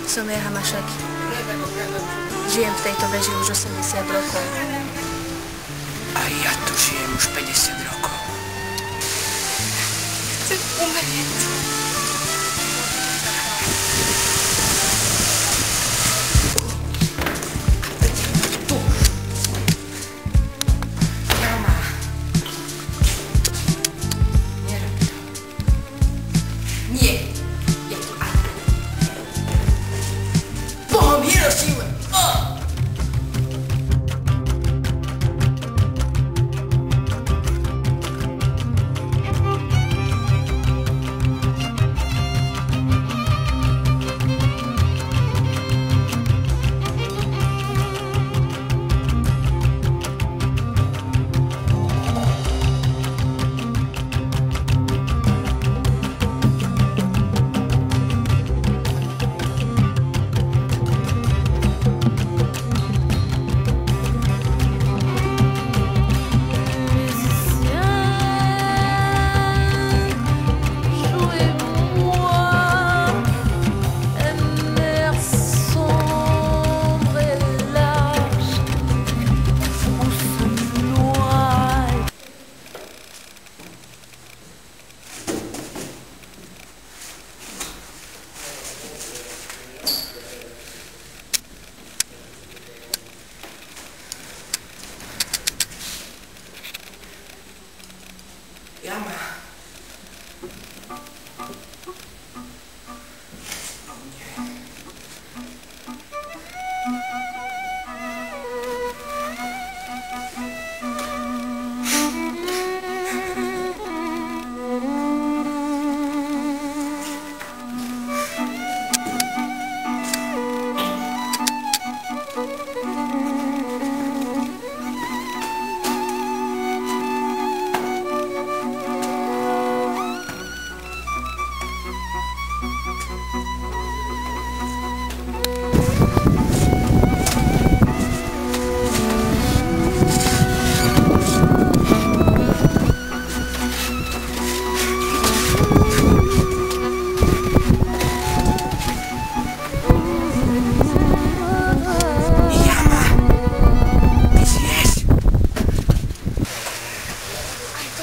Som Jeha Mašaky. Žijem v tejto veži už 80 rokov. A ja tu žijem už 50 rokov. Chcem umrieť. Jama.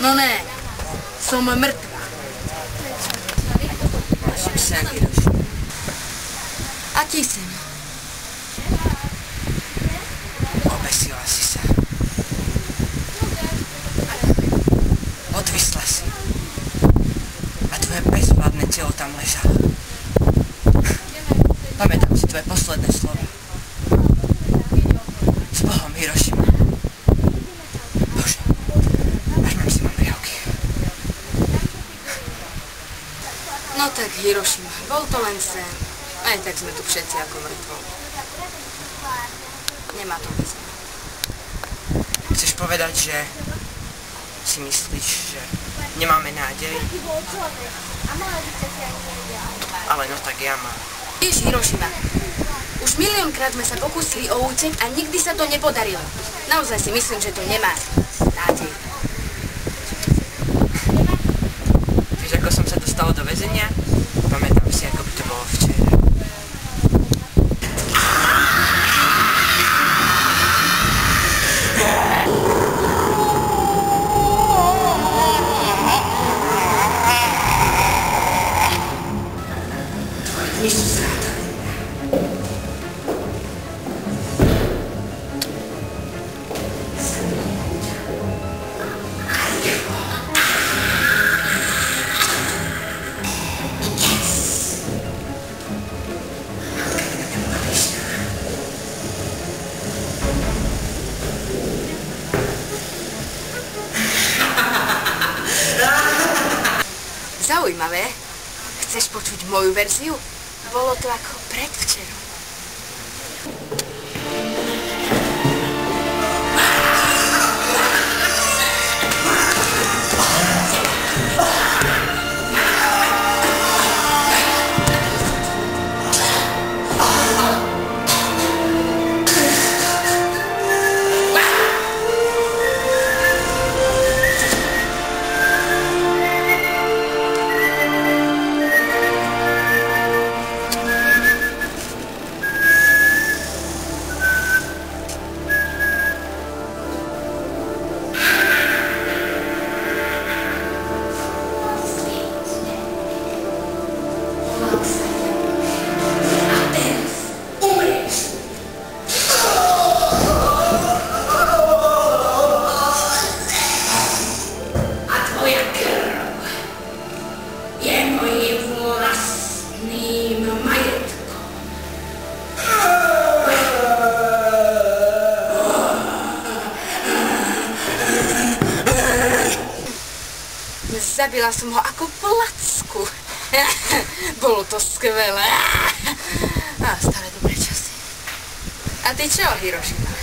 No ne, som mŕtva. Som sa Hirošima. Aký sem? Obesila si sa. Odvisla si. A tvoje bezvládne telo tam ležalo. Pamätám si tvoje posledné slova. S Bohom, Hirošima. Bože, až mám si riavky. No tak, Hirošima, bol to len sen. Aj tak sme tu všetci ako mŕtvo. Nemá to význam. Chceš povedať, že si myslíš, že nemáme nádej? Ale no tak ja mám. Vieš, Hirošima, už miliónkrát sme sa pokúsili o útek a nikdy sa to nepodarilo. Naozaj si myslím, že to nemá nádej. Vieš, ako som sa dostal do väzenia? Pamätám si, ako by to bolo včera. Tvoje dni sú zrátané. Zaujímavé. Chceš počuť moju verziu? Bolo to ako predvčerom. Trafila som ho ako placku. Bolo to skvelé. A staré dobré časy. A ty čo, Hirošima?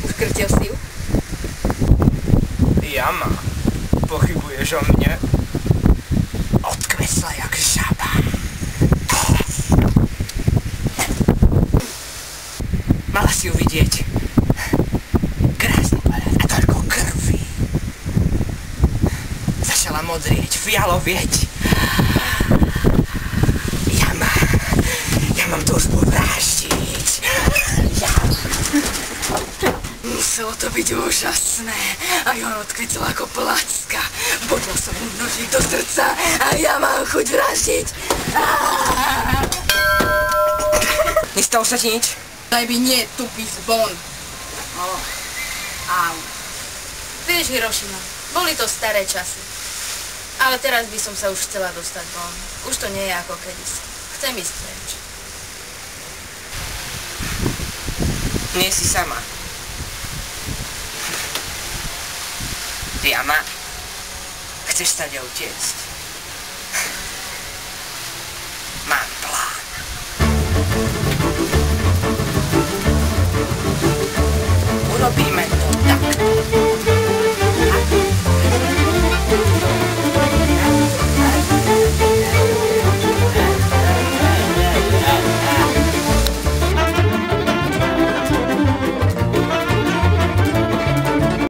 Uškrtil si ju? Jama, pochybuješ o mne? Odkvesla jak žaba. Mala si ju vidieť. Krásny pohľad a toľko krvi. Začala modrieť, fialovieť. Ja mám túžbu vraždiť. Muselo to byť úžasné. A on odkvetil ako placka. Bodla som mu nožík do srdca a ja mám chuť vraždiť. Nestalo sa ti nič? Daj by nie, tupý zbon. Au. Vieš, Hirošima, boli to staré časy. Ale teraz by som sa už chcela dostať von. Už to nie je ako kedysi. Chcem ísť preč. Nie si sama. Jama, chceš stať a utiecť?